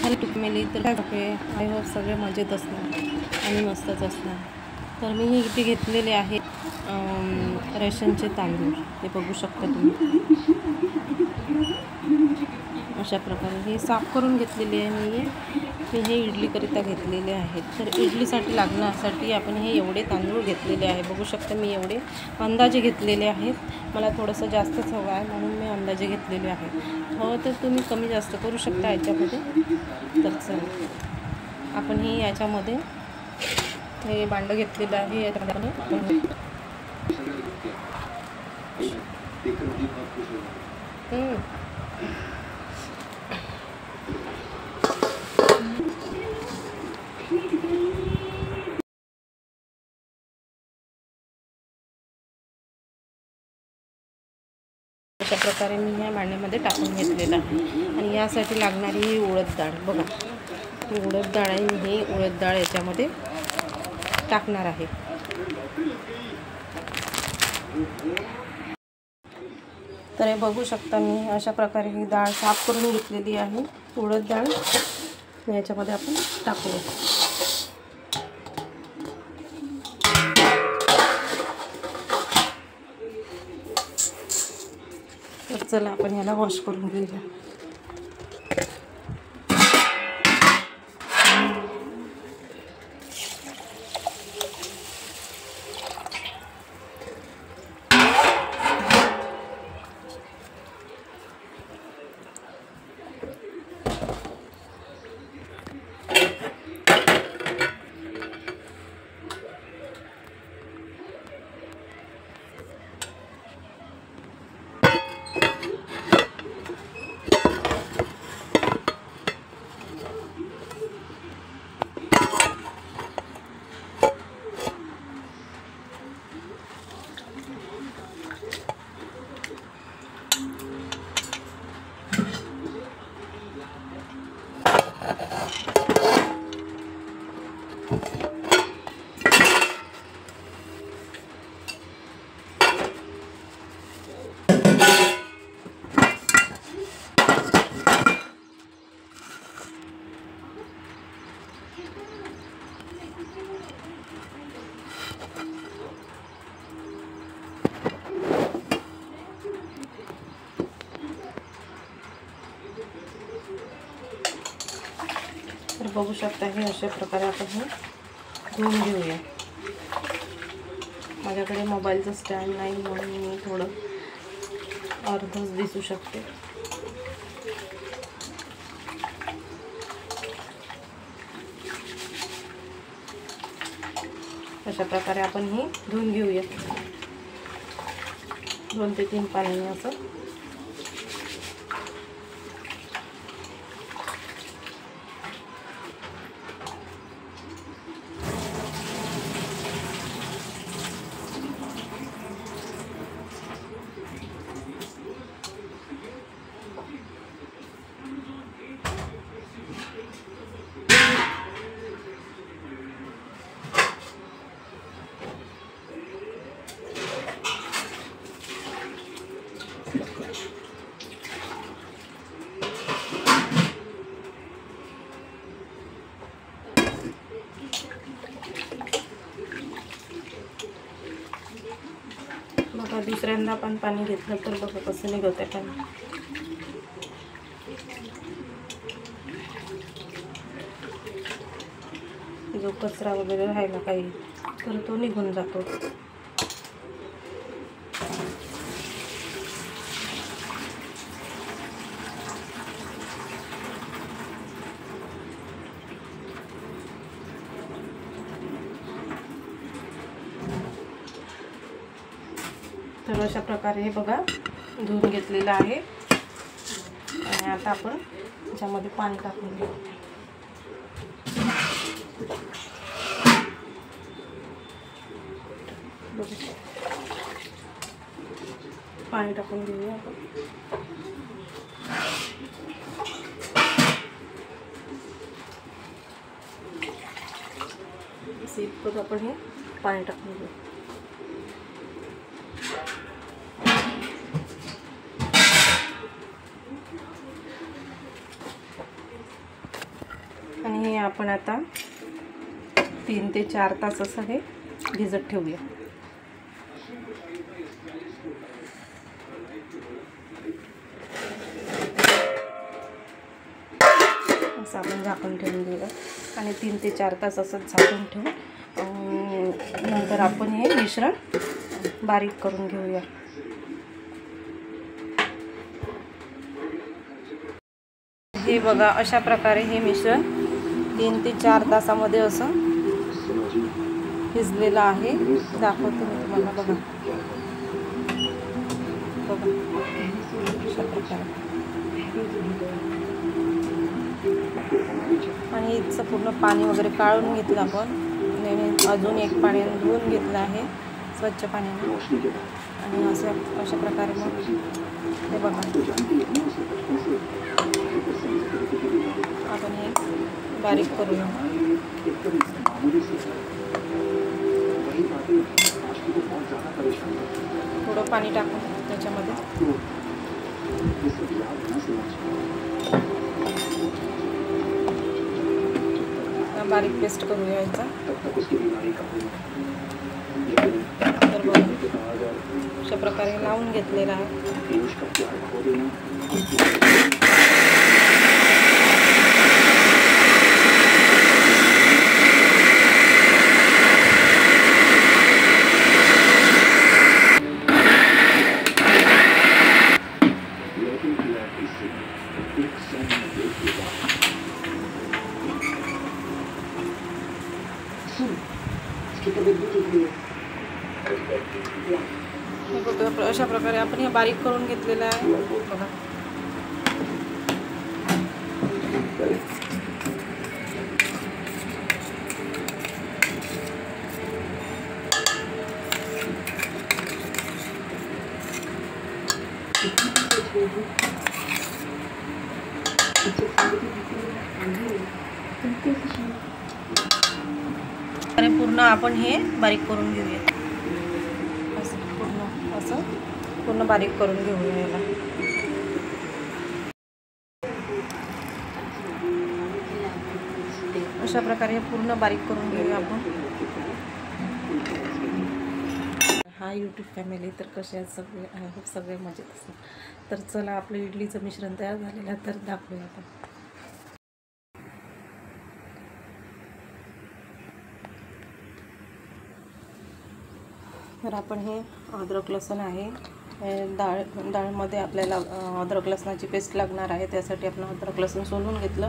Hello family, तर काय I hope सगळे मजेत असणार आणि मस्तच असणार. तर मी ही इथे घेतलेले आहे रेशनचे तांदूळ. ते बघू शकता तुम्ही. अशा प्रकारे हे साफ करून घेतलेले आहे. मी हे इडलीकरिता घेतलेले आहेत. तर इडलीसाठी लागण्यासाठी आपण हे एवढे तांदूळ घेतलेले आहे. बघू शकता मी एवढे अंदाजे घेतलेले आहेत. मला थोडंसं जास्तच हवं आहे म्हणून मी अंदाजे घेतलेले आहे. हो, तर तुम्ही कमी जास्त करू शकता याच्यामध्ये. तर चला आपण हे याच्यामध्ये हे भांडं घेतलेलं आहे. याच्यामध्ये अशा प्रकारे मी ह्या भांड्यामध्ये टाकून घेतलेलं आहे. आणि यासाठी लागणारी ही उडद डाळ बघा. ही उडद डाळ आहे. मी ही उडद डाळ याच्यामध्ये टाकणार आहे. तर हे बघू शकता मी अशा प्रकारे ही डाळ साफ करून घेतलेली आहे. उडद डाळ याच्यामध्ये आपण टाकूया. तर चला आपण याला वॉश करून घेऊया. तर बघू शकता हे अशा प्रकारे आपण हे धुवून घेऊया. माझ्याकडे मोबाईलचं स्टँड नाही म्हणून मी थोडं अर्धच दिसू शकते. अशा प्रकारे आपण हे धुवून घेऊया 2 ते 3 पाण्याने असं. बघा दुसऱ्यांदा पण पाणी घेतलं तर बघा कसं निघत आहे पाणी. जो कचरा वगैरे राहिला काही तर तो निघून जातो. तर अशा प्रकारे हे बघा धुवून घेतलेलं आहे. आणि आता आपण त्याच्यामध्ये पाणी टाकून घेऊ. पाणी टाकून घेऊया आपण. इतकं आपण हे पाणी टाकून घेऊ. हे आपण आता 3 ते 4 तास असं हे भिजत ठेवूया. असं आपण झाकून ठेवून देऊया आणि 3 ते 4 तास असंच झाकून ठेवून नंतर आपण हे मिश्रण बारीक करून घेऊया. हे बघा, अशा प्रकारे हे मिश्रण 3 ते 4 तासामध्ये असं भिजलेलं आहे. दाखवते मी तुम्हाला. बघा बघा अशा प्रकारे. आणि हिचं पूर्ण पाणी वगैरे काढून घेतलं आपण. अजून एक पाण्याने धुवून घेतलं आहे स्वच्छ पाण्याने. आणि अशा प्रकारे मग हे बघा आपण हे बारीक करूया. थोडं पाणी टाकून त्याच्यामध्ये बारीक पेस्ट करूया याचा. तर बघा अशा प्रकारे लावून घेतलेला आहे. अशा प्रकारे आपण हे बारीक करून घेतलेलं आहे. बघा आणि पूर्ण आपण हे बारीक करून घेऊया. असं पूर्ण बारीक करून घेऊया याला. अशा प्रकारे पूर्ण बारीक करून घेऊया आपण. हा यूट्यूब फॅमिली, तर कसे आहेत सगळे? आय होप सगळे मजेत असतात. तर चला आपलं इडलीचं मिश्रण तयार झालेलं आहे, तर दाखवूया आपण. तर आपण हे अद्रक लसूण आहे, डाळमध्ये आपल्याला अद्रक लसणाची पेस्ट लागणार आहे. त्यासाठी आपण अद्रक लसूण सोलून घेतलं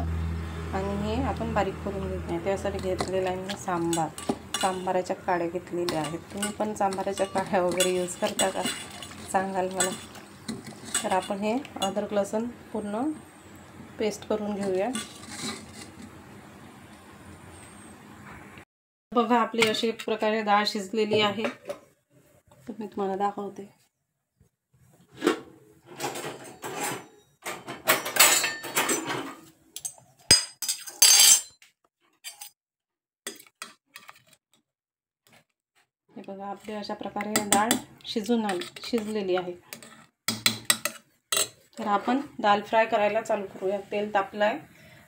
आणि हे आपण बारीक करून घेतलं. त्यासाठी घेतलेलं आहे मी सांबाराच्या काड्या घेतलेल्या आहेत. तुम्ही पण सांबाराच्या काड्या वगैरे यूज करता का, सांगाल मला. तर आपण हे अद्रक लसूण पूर्ण पेस्ट करून घेऊया. बघा आपली अशी प्रकारे डाळ शिजलेली आहे. तर मी तुम्हाला दाखवते. हे बघा आपली अशा प्रकारे डाळ शिजलेली आहे. तर आपण दाल फ्राय करायला चालू करूया. तेल तापलं आहे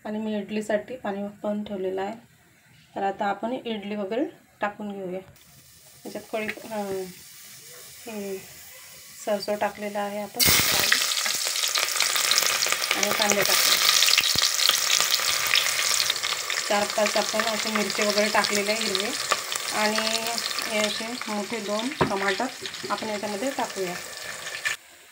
आणि मी इडलीसाठी पाणी वाफवून ठेवलेलं आहे. तर आता आपण इडली वगैरे टाकून घेऊया. त्याच्यात सरसो टाकलेला आहे आपण आणि कांदे टाकले. 4-5 आपण असे मिरची वगैरे टाकलेले आहे हिरवे. आणि हे असे मोठे 2 टमाटर आपण याच्यामध्ये टाकूया.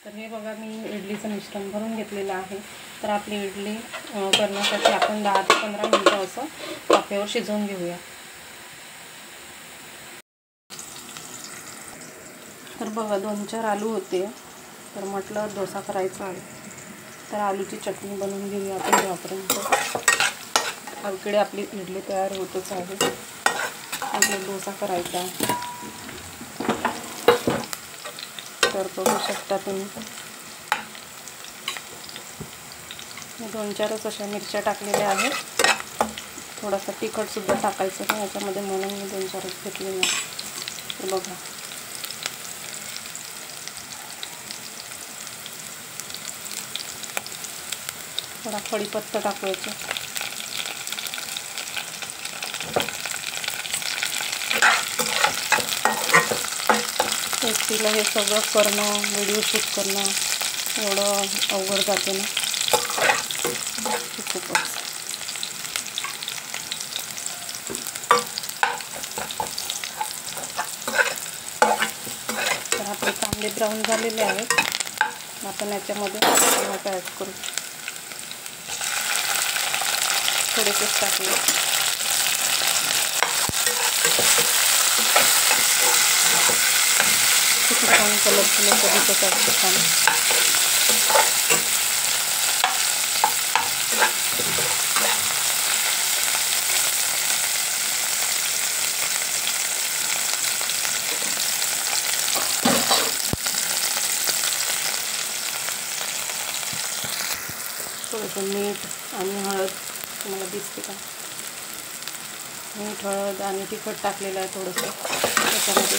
तर हे बघा मी इडलीचं मिश्रण भरून घेतलेलं आहे. तर आपली इडली करण्यासाठी आपण 10 ते 15 मिनिटं असं वाफेवर शिजवून घेऊया. तर बघा 2-4 आलू होते. तर म्हटलं डोसा करायचा आहे, तर आलूची चटणी बनवून घेऊया आपण तेव्हापर्यंत. इकडे आपली इडली तयार होतच आहे. आपला डोसा करायचा आहे. तर बघू शकता तुम्ही 2-4च अशा मिरच्या टाकलेल्या आहेत. थोडासा तिखटसुद्धा टाकायचं आहे याच्यामध्ये, म्हणून मी 2-4च घेतलेले आहे. तर बघा थोडा कढीपत्ता टाकायचा. एकटीला हे सगळं करणं, व्हिडिओ शूट करणं एवढं अवघड जाते ना खूपच. तर आपले कांदे ब्राऊन झालेले आहेत. आपण याच्यामध्ये टमाटर ॲड करू. थोडेसेच टाकले. किती छान कलरफुल दिसत आहे छान. थोडंसं मीठ आणि हळद तुम्हाला दिसते का? मीठ, हळद आणि तिखट टाकलेलं आहे थोडंसं त्याच्यामध्ये.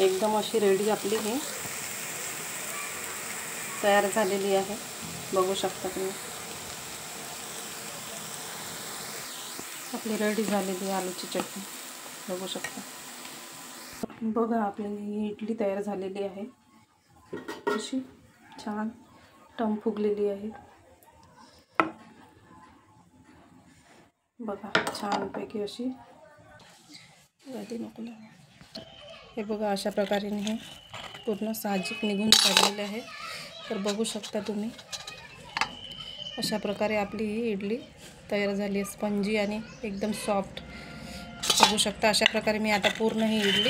एकदम अशी रेडी आपली ही तयार झालेली आहे. बघू शकता तुम्ही. आपली रेडी झालेली आलूची चटणी बघू शकता. बघा आपली इडली तयार झालेली आहे. अशी छान टम फुगलेली आहे. बघा छानपैकी अशी गादी नको. हे बघा अशा प्रकारे हे पूर्ण साजिक निघून काढलेले आहे. तर बघू शकता तुम्ही अशा प्रकारे आपली ही इडली तयार झाली आहे. स्पंजी आणि एकदम सॉफ्ट बघू शकता. अशा प्रकारे मी आता पूर्ण ही इडली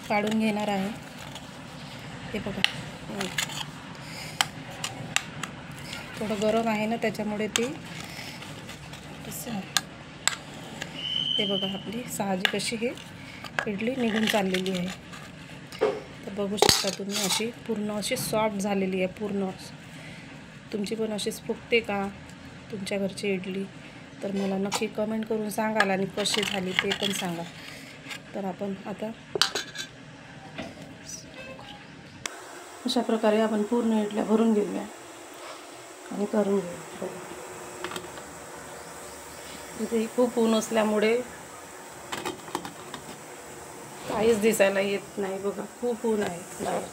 काढून घेणार आहे. हे बघा थोडं गरम आहे ना त्याच्यामुळे ती हे बघा आपली साहजिक अशी ही इडली निघून चाललेली आहे. तर बघू शकता तुम्ही अशी पूर्ण अशी सॉफ्ट झालेली आहे. पूर्ण तुमची पण अशीच फुगते का तुमच्या घरची इडली? तर मला नक्की कमेंट करून सांगाल आणि कशी झाली ते पण सांगा. तर आपण आता अशा प्रकारे आपण पूर्ण इडल्या भरून घेऊया आणि करून घेऊ. इथे खूप ऊन असल्यामुळे काहीच दिसायला येत नाही. बघा खूप ऊन आहे बाहेर.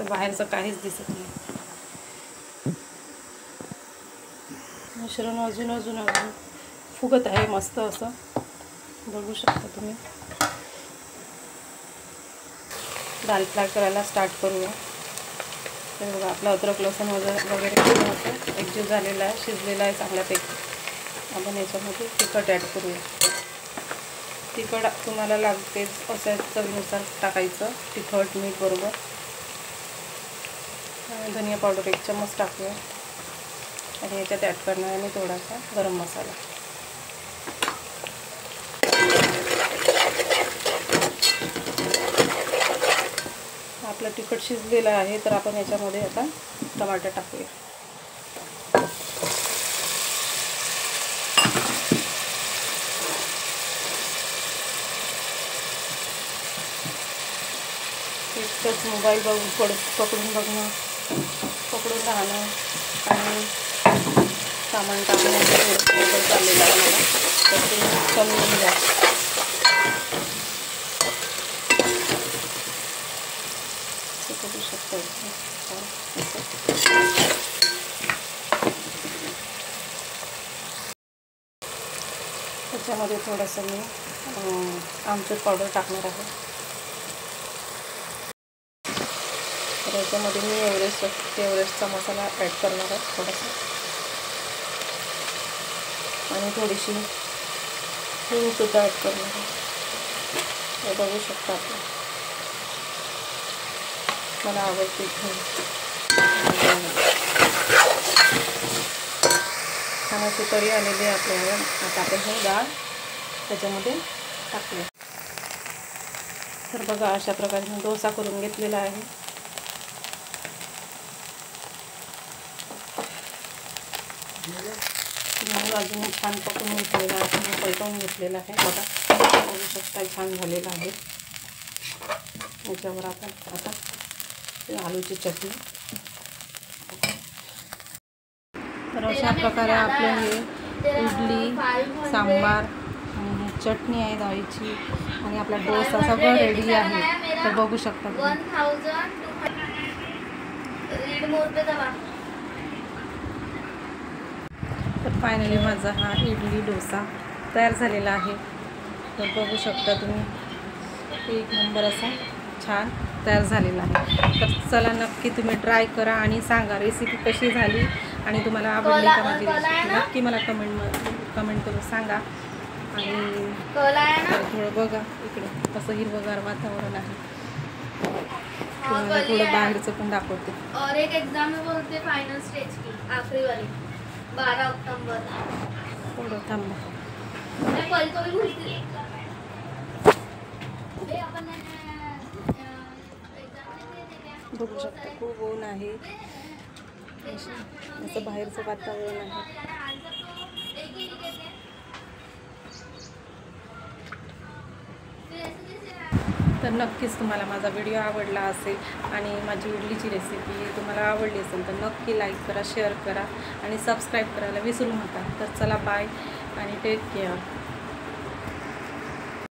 बाहेरचं काहीच दिसत नाही. मिश्रण अजून फुगत आहे मस्त असं बघू शकता तुम्ही. दाल फ्राय करायला स्टार्ट करूया. तर बघा आपला अद्रक लसूण वगैरे पूर्ण असं एकजीव झालेला आहे, शिजलेला आहे चांगल्यापैकी. आपण याच्यामध्ये तिखट ॲड करूया. तिखट तुम्हाला लागतेच असं चवीनुसार टाकायचं. तिखट मीठ बरोबर. धनिया पावडर 1 चम्मच टाकूया आणि याच्यात ॲड करणार आहे मी थोडासा गरम मसाला. आपलं तिखट शिजलेलं आहे. तर आपण याच्यामध्ये आता टमाटर टाकूया. एकच मोबाईल पकडून बघणं, पकडून राहणं आणि सामान टाकण्याचं थोडं चाललेलं आहे मला. तर तुम्ही समजून घ्या. करू शकता त्याच्यामध्ये थोडंसं मी आमचूर पावडर टाकणार आहे. तर याच्यामध्ये मी एव्हरेस्टचा मसाला ॲड करणार आहे थोडासा आणि थोडीशी हिंगसुद्धा ॲड करणार आहे. हे बघू शकता आपण. मला आवडते छान अशी तरी आलेली आहे आपल्याला. आता आपण हे डाळ त्याच्यामध्ये टाकूया. तर बघा अशा प्रकारे मी डोसा करून घेतलेला आहे. अजून छान पकवून घेतलेला आहे, पलटवून घेतलेला आहे. बघा बघू शकता छान झालेला आहे. याच्यावर आपण आता आलूची चटणी. तर अशा प्रकारे आपलं हे इडली, सांबार आणि चटणी आहे डाळीची आणि आपला डोसा सगळं रेडी आहे. तर बघू शकता तुम्ही. तर फायनली माझा हा इडली डोसा तयार झालेला आहे. तर बघू शकता तुम्ही, एक नंबर असा छान तयार झालेला आहे. तर चला नक्की तुम्ही ट्राय करा आणि सांगा रेसिपी कशी झाली आणि तुम्हाला आवडली का माझी रेसिपी. नक्की मला कमेंट करून सांगा. आणि थोडं बघा इकडे कसं हिरवगार वातावरण आहे. तुम्हाला थोडं बाहेरचं पण दाखवते. और एक एग्जाम में बोलते फाइनल स्टेज की आखिरी वाली 12 अक्टूबर. थोडं थांबा. मैं कल तो भी भूलती बघू शकता खूप ऊन आहे. असं बाहेरचं वातावरण आहे. तर नक्कीच तुम्हाला माझा व्हिडिओ आवडला असेल आणि माझी इडलीची रेसिपी तुम्हाला आवडली असेल तर नक्की लाईक करा, शेअर करा आणि सबस्क्राईब करायला विसरू नका. तर चला बाय आणि टेक केअर.